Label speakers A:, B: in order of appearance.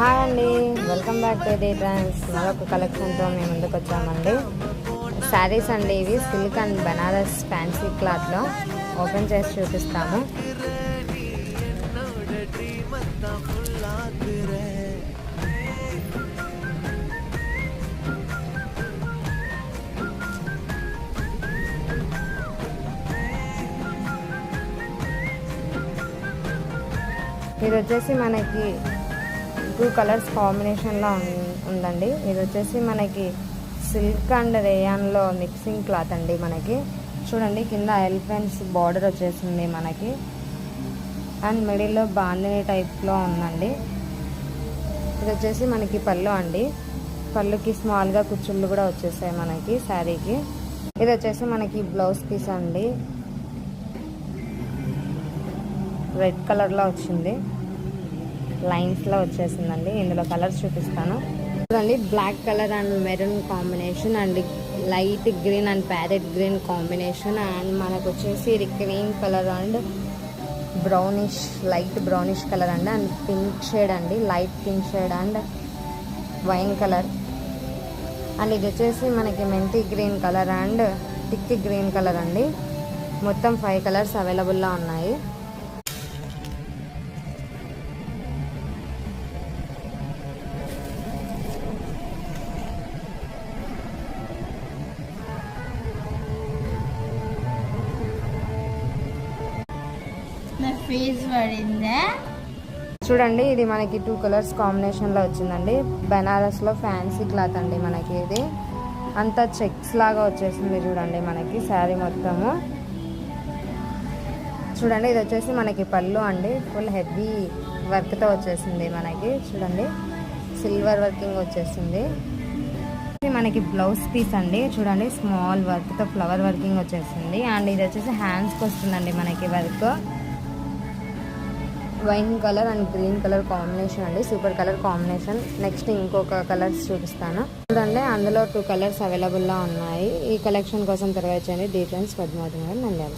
A: Hi అండి, welcome back to the trends. మరొక కలెక్షన్తో మేము ముందుకు వచ్చామండి. శారీస్ అండి, ఇవి సిల్క్ అండ్ బనారస్ ఫ్యాన్సీ క్లాత్లో ఓపెన్ చేసి చూపిస్తాము. ఇది వచ్చేసి మనకి 2 కలర్స్ కాంబినేషన్లో ఉందండి. ఇది వచ్చేసి మనకి సిల్క్ అండ్ రేయాన్లో మిక్సింగ్ క్లాత్ అండి. మనకి చూడండి, కింద ఎలిఫెంట్స్ బార్డర్ వచ్చేసింది మనకి, అండ్ మిడిల్లో బాందిని టైప్లో ఉందండి. ఇది వచ్చేసి మనకి పళ్ళు అండి. పళ్ళుకి స్మాల్గా కుచ్చుళ్ళు కూడా వచ్చేసాయి మనకి శారీకి. ఇది వచ్చేసి మనకి బ్లౌజ్ పీస్ అండి, రెడ్ కలర్లో వచ్చింది, లైన్స్లో వచ్చేసిందండి. ఇందులో కలర్స్ చూపిస్తాను చూడండి. Black colour and maroon combination, and light green and parrot green combination, and మనకు వచ్చేసి cream colour and brownish, light brownish colour అండి, అండ్ పింక్ షేడ్ అండి, light pink shade and wine colour, and ఇది వచ్చేసి మనకి మెంతి green colour and thick green colour అండి. మొత్తం 5 కలర్స్ అవైలబుల్లో ఉన్నాయి. చూడండి, ఇది మనకి 2 కలర్స్ కాంబినేషన్లో వచ్చిందండి. బెనారస్లో ఫ్యాన్సీ క్లాత్ అండి. మనకి ఇది అంతా చెక్స్ లాగా వచ్చేసింది చూడండి మనకి శారీ మొత్తము. చూడండి, ఇది వచ్చేసి మనకి పళ్ళు అండి, ఫుల్ హెవీ వర్క్తో వచ్చేసింది మనకి. చూడండి, సిల్వర్ వర్కింగ్ వచ్చేసింది. మనకి బ్లౌజ్ పీస్ అండి. చూడండి, స్మాల్ వర్క్తో ఫ్లవర్ వర్కింగ్ వచ్చేసింది, అండ్ ఇది వచ్చేసి హ్యాండ్స్కి వస్తుందండి మనకి work. Wine colour and green colour combination అండి, సూపర్ కలర్ కాంబినేషన్. నెక్స్ట్ ఇంకొక కలర్స్ చూపిస్తాను చూడండి. అందులో 2 కలర్స్ అవైలబుల్లో ఉన్నాయి. ఈ కలెక్షన్ కోసం తిరగచ్చండి. డీటెయిల్స్ పద్మావతి గారు నంద్యాల.